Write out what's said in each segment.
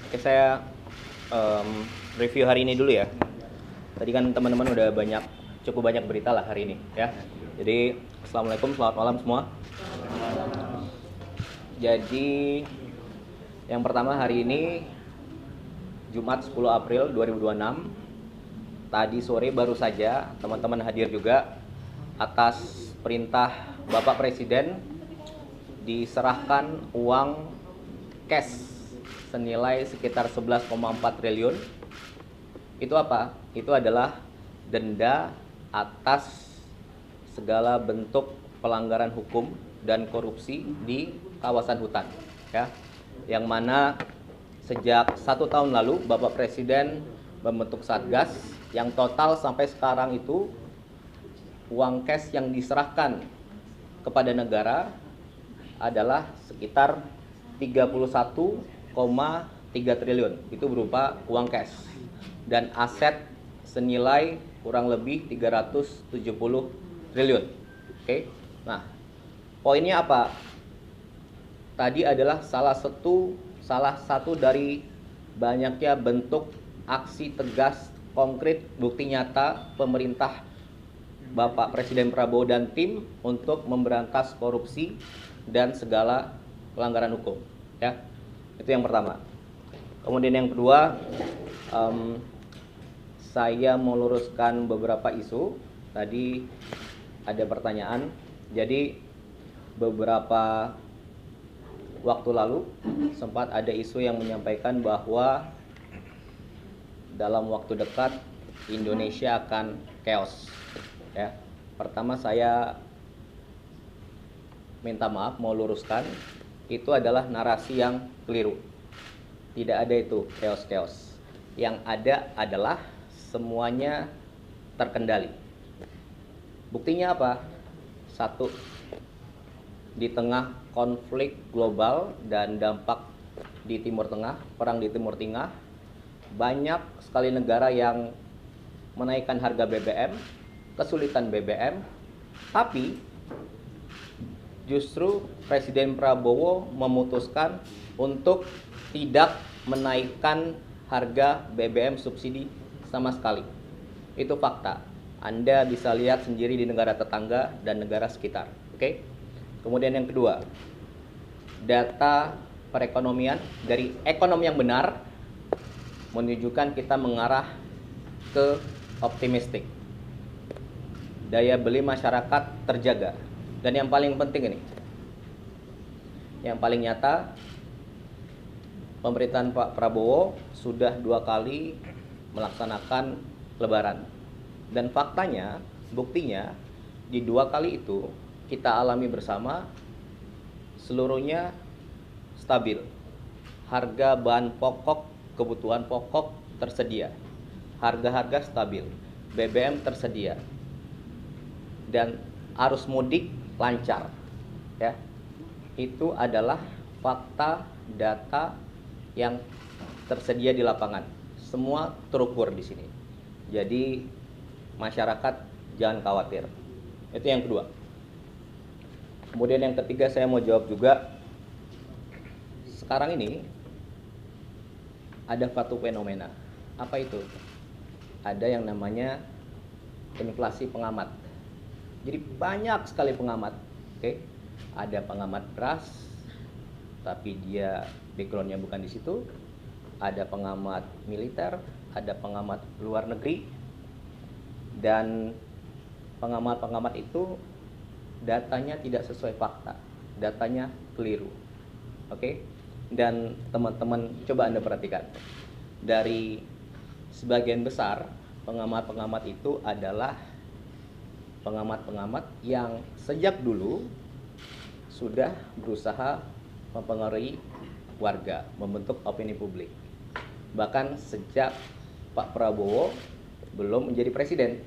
Oke, saya review hari ini dulu ya. Tadi kan teman-teman udah cukup banyak berita lah hari ini ya. Jadi assalamualaikum, selamat malam semua. Jadi yang pertama hari ini Jumat 10 April 2026. Tadi sore baru saja teman-teman hadir juga atas perintah Bapak Presiden diserahkan uang cash senilai sekitar 11,4 triliun. Itu apa? Itu adalah denda atas segala bentuk pelanggaran hukum dan korupsi di kawasan hutan ya. Yang mana sejak 1 tahun lalu Bapak Presiden membentuk Satgas yang total sampai sekarang itu uang cash yang diserahkan kepada negara adalah sekitar 31,3 triliun. Itu berupa uang cash dan aset senilai kurang lebih 370 triliun. Oke. Nah, poinnya apa? Tadi adalah salah satu dari banyaknya bentuk aksi tegas, konkret, bukti nyata pemerintah Bapak Presiden Prabowo dan tim untuk memberantas korupsi dan segala pelanggaran hukum ya. Itu yang pertama. Kemudian yang kedua, saya mau luruskan beberapa isu. Tadi ada pertanyaan. Jadi beberapa waktu lalu sempat ada isu yang menyampaikan bahwa dalam waktu dekat Indonesia akan chaos ya. Pertama saya minta maaf, mau luruskan, itu adalah narasi yang keliru. Tidak ada itu chaos-chaos. Yang ada adalah semuanya terkendali. Buktinya apa? Satu, di tengah konflik global dan dampak di Timur Tengah, perang di Timur Tengah, banyak sekali negara yang menaikkan harga BBM, kesulitan BBM, tapi justru Presiden Prabowo memutuskan untuk tidak menaikkan harga BBM subsidi sama sekali. Itu fakta. Anda bisa lihat sendiri di negara tetangga dan negara sekitar. Oke? Kemudian yang kedua, data perekonomian dari ekonomi yang benar menunjukkan kita mengarah ke optimistik. Daya beli masyarakat terjaga. Dan yang paling penting ini, yang paling nyata, pemerintahan Pak Prabowo sudah 2 kali melaksanakan lebaran. Dan faktanya, buktinya, di 2 kali itu kita alami bersama, seluruhnya stabil. Harga bahan pokok, kebutuhan pokok tersedia. Harga-harga stabil. BBM tersedia. Dan arus mudik lancar ya. Itu adalah fakta data yang tersedia di lapangan. Semua terukur di sini. Jadi masyarakat jangan khawatir. Itu yang kedua. Kemudian yang ketiga saya mau jawab juga. Sekarang ini ada satu fenomena. Apa itu? Ada yang namanya inflasi pengamat. Jadi banyak sekali pengamat. Oke. Ada pengamat beras, tapi dia backgroundnya bukan di situ. Ada pengamat militer, ada pengamat luar negeri, dan pengamat-pengamat itu datanya tidak sesuai fakta, datanya keliru. Oke? Dan teman-teman coba Anda perhatikan, dari sebagian besar pengamat-pengamat itu adalah pengamat-pengamat yang sejak dulu sudah berusaha mempengaruhi warga, membentuk opini publik. Bahkan sejak Pak Prabowo belum menjadi presiden.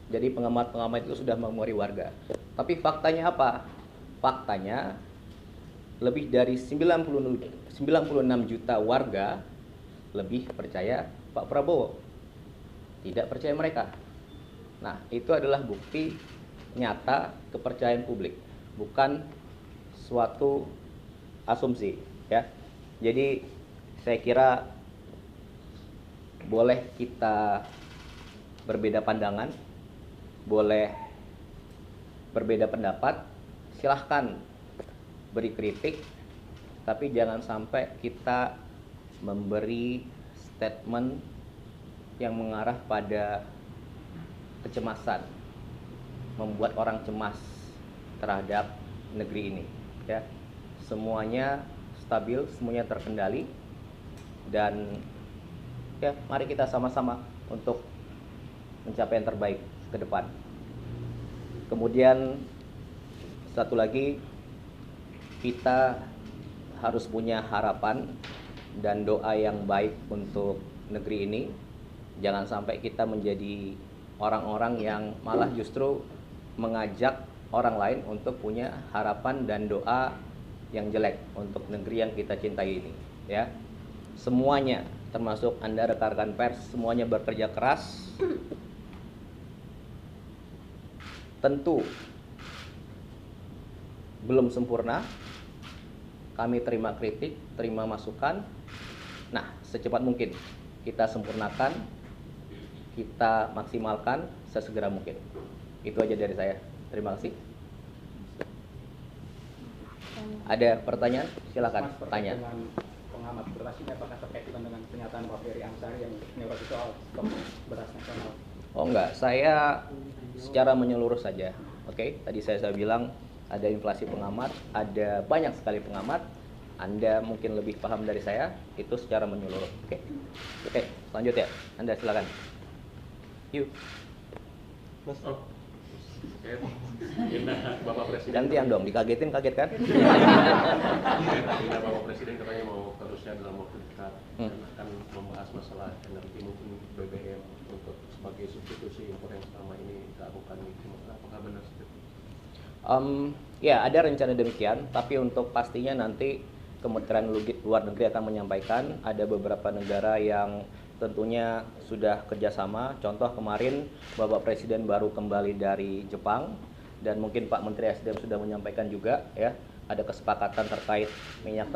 Jadi pengamat-pengamat itu sudah mempengaruhi warga. Tapi faktanya apa? Faktanya lebih dari 96 juta warga lebih percaya Pak Prabowo. Tidak percaya mereka. Nah, itu adalah bukti nyata kepercayaan publik, bukan suatu asumsi ya. Jadi saya kira boleh kita berbeda pandangan, boleh berbeda pendapat, silahkan beri kritik, tapi jangan sampai kita memberi statement yang mengarah pada kecemasan, membuat orang cemas terhadap negeri ini, ya. Semuanya stabil, semuanya terkendali, dan ya, mari kita sama-sama untuk mencapai yang terbaik ke depan. Kemudian satu lagi, kita harus punya harapan dan doa yang baik untuk negeri ini. Jangan sampai kita menjadi orang-orang yang malah justru mengajak orang lain untuk punya harapan dan doa yang jelek untuk negeri yang kita cintai ini, ya. Semuanya, termasuk Anda rekan-rekan pers, semuanya bekerja keras. Tentu belum sempurna. Kami terima kritik, terima masukan. Nah, secepat mungkin kita sempurnakan, kita maksimalkan sesegera mungkin. Itu aja dari saya. Terima kasih. Ada pertanyaan? Silakan tanya. Pengamat beras ini apakah terkait dengan pernyataan Pak Ferry Amsari yang menyoroti soal stok beras nasional? Oh enggak, saya secara menyeluruh saja. Oke, tadi saya bilang ada inflasi pengamat, ada banyak sekali pengamat. Anda mungkin lebih paham dari saya, itu secara menyeluruh. Oke, lanjut ya. Anda silakan. Yuk. Mas, Bapak Presiden. Gantian dong, dikagetin kaget kan? Bapak Presiden katanya mau terusnya dalam waktu dekat akan membahas masalah energi mungkin BBM untuk sebagai substitusi impor yang selama ini dilakukan. Apakah benar seperti itu? Ya, ada rencana demikian, tapi untuk pastinya nanti Kementerian Luar Negeri akan menyampaikan. Ada beberapa negara yang tentunya sudah kerjasama. Contoh kemarin Bapak Presiden baru kembali dari Jepang, dan mungkin Pak Menteri SDM sudah menyampaikan juga, ya, ada kesepakatan terkait minyak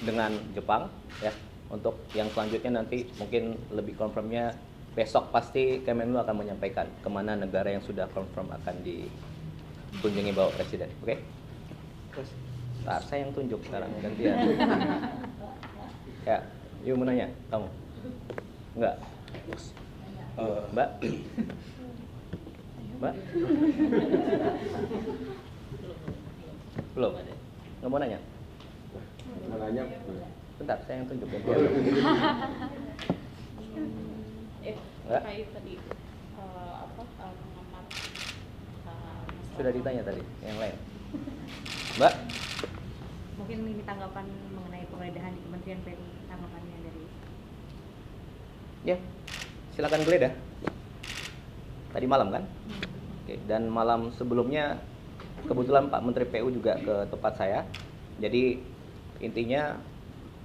dengan Jepang, ya. Untuk yang selanjutnya nanti mungkin lebih confirmnya besok, pasti Kemenlu akan menyampaikan kemana negara yang sudah confirm akan dikunjungi Bapak Presiden. Oke? Nah, saya yang tunjuk sekarang, gantian. Ya, yuk mau nanya, kamu? Enggak? Mbak? Mbak? Belum? Nggak mau nanya? Mau nanya? Bentar, saya yang tunjuk, gantian. Enggak? Tadi pengamat Sudah ditanya tadi, yang lain. Mbak? mungkin ini tanggapan mengenai penggeledahan di Kementerian PU, tanggapannya dari Ya, silakan geledah. Tadi malam kan? Oke, dan malam sebelumnya kebetulan Pak Menteri PU juga ke tempat saya. Jadi intinya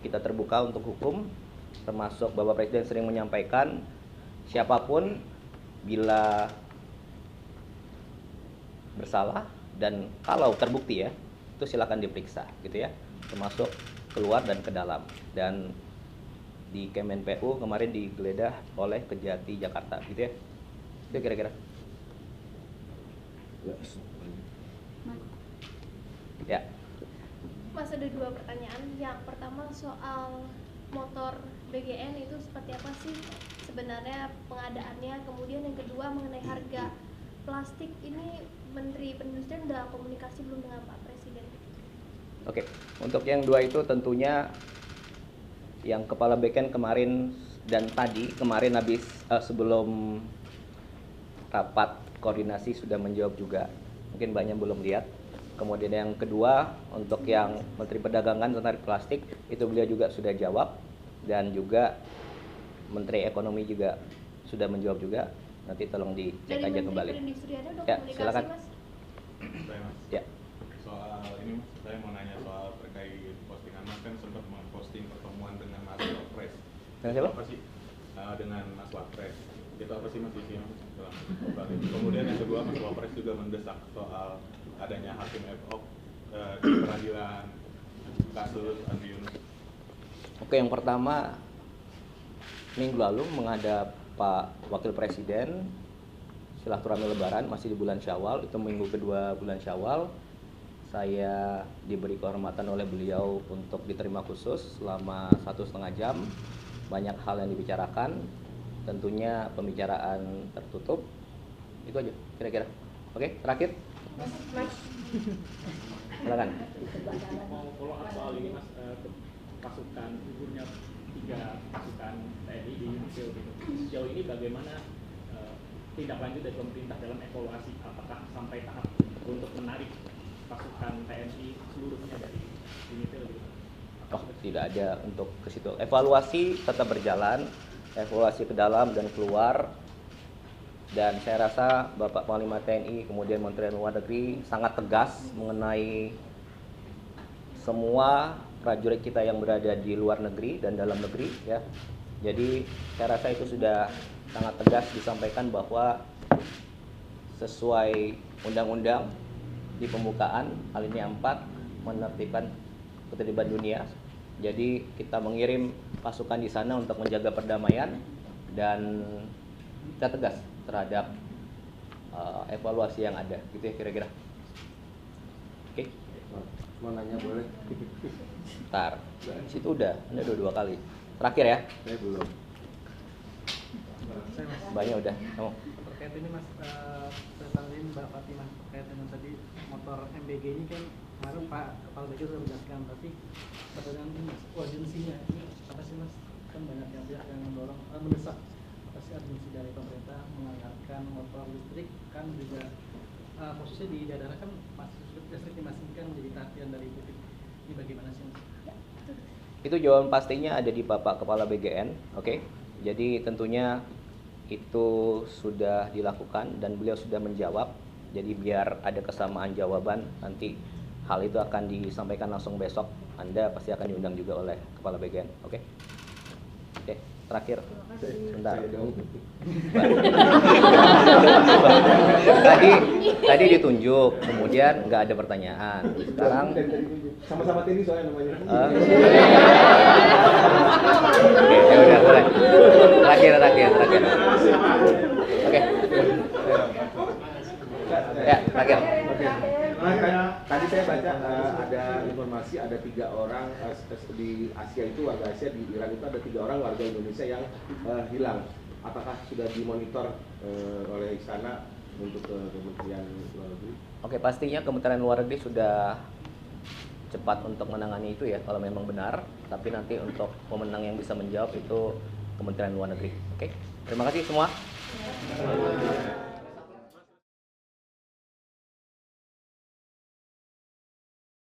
kita terbuka untuk hukum, termasuk Bapak Presiden sering menyampaikan siapapun bila bersalah dan kalau terbukti, ya, itu silakan diperiksa, gitu ya, termasuk keluar dan ke dalam. Dan di Kemen PU kemarin digeledah oleh Kejati Jakarta, gitu ya. Itu kira-kira. Ya. Mas, ada dua pertanyaan. Yang pertama soal motor BGN itu seperti apa sih sebenarnya pengadaannya? Kemudian yang kedua mengenai harga plastik ini, Menteri Perindustrian udah komunikasi belum dengan Pak Presiden? Oke, untuk yang dua itu tentunya yang Kepala BKN kemarin dan tadi kemarin habis sebelum rapat koordinasi sudah menjawab juga. Mungkin banyak belum lihat. Kemudian yang kedua untuk yang Menteri Perdagangan tentang plastik itu beliau juga sudah jawab, dan juga Menteri Ekonomi juga sudah menjawab juga. Nanti tolong dicek Dari aja Menteri kembali. Perindustriannya udah Ya, komunikasi, silakan. Mas? Saya, Mas. Ya. Soal ini, Mas, saya mau nanya soal terkait postingan Mas, kan sempat memposting pertemuan dengan Mas Wapres. Dengan siapa? Apa sih? Dengan Mas Wapres. Itu apa sih, Mas, isinya? Kemudian yang kedua, Mas Wapres juga mendesak soal adanya hakim ad hoc di peradilan kasus Andi Yunus. Oke, yang pertama, minggu lalu menghadap Pak Wakil Presiden silaturahmi Lebaran masih di bulan Syawal, itu minggu kedua bulan Syawal. Saya diberi kehormatan oleh beliau untuk diterima khusus selama 1,5 jam. Banyak hal yang dibicarakan, tentunya pembicaraan tertutup. Itu aja kira-kira. Oke, terakhir. Silakan. Mau follow up soal ini Mas, pasukan gugurnya 3 pasukan TNI di Unifil gitu. Sejauh ini bagaimana tindak lanjut dari pemerintah dalam evaluasi, apakah sampai tahap untuk menarik pasukan TNI seluruhnya dari Unifil gitu? Oh, tidak ada untuk ke situ. Evaluasi tetap berjalan, evaluasi ke dalam dan keluar. Dan saya rasa Bapak Panglima TNI kemudian Menteri Luar Negeri sangat tegas mengenai semua prajurit kita yang berada di luar negeri dan dalam negeri ya. Jadi saya rasa itu sudah sangat tegas disampaikan bahwa sesuai undang-undang di pembukaan alinea 4 menertibkan ketertiban dunia. Jadi kita mengirim pasukan di sana untuk menjaga perdamaian dan kita tegas terhadap evaluasi yang ada, gitu ya kira-kira. Oke. Mau nanya boleh? Ntar, situ udah, Anda dua kali. Terakhir ya? Saya belum. Banyak udah. Kamu. Terkait ini Mas, saya tanya Mbak Fatimah terkait dengan tadi motor MBG ini kan kemarin Pak Kepala BG sudah menjelaskan, tapi pertanyaan ini Mas, urgensinya ini apa sih Mas? Kan banyak yang pihak yang mendorong, mendesak apa sih urgensi dari pemerintah menganggarkan motor listrik, kan juga khususnya di daerah kan masih listrik masih kan menjadi perhatian dari publik. Ini bagaimana sih Mas? Itu jawaban pastinya ada di Bapak Kepala BGN, oke? Jadi tentunya itu sudah dilakukan dan beliau sudah menjawab. Jadi biar ada kesamaan jawaban, nanti hal itu akan disampaikan langsung besok. Anda pasti akan diundang juga oleh Kepala BGN, oke? Oke, terakhir. Sebentar. Tadi ditunjuk, kemudian nggak ada pertanyaan. Sekarang Sama-sama TNI soalnya namanya. Oke, ya udah boleh. Terakhir. Oke. Ya, terakhir. Tadi saya baca ada informasi ada 3 orang di Asia itu, warga Asia di Iran itu ada 3 orang warga Indonesia yang hilang. Apakah sudah dimonitor oleh istana untuk Kementerian Luar Negeri? Oke, pastinya Kementerian Luar Negeri sudah cepat untuk menangani itu ya kalau memang benar. Tapi nanti untuk pemenang yang bisa menjawab itu Kementerian Luar Negeri. Oke, terima kasih semua.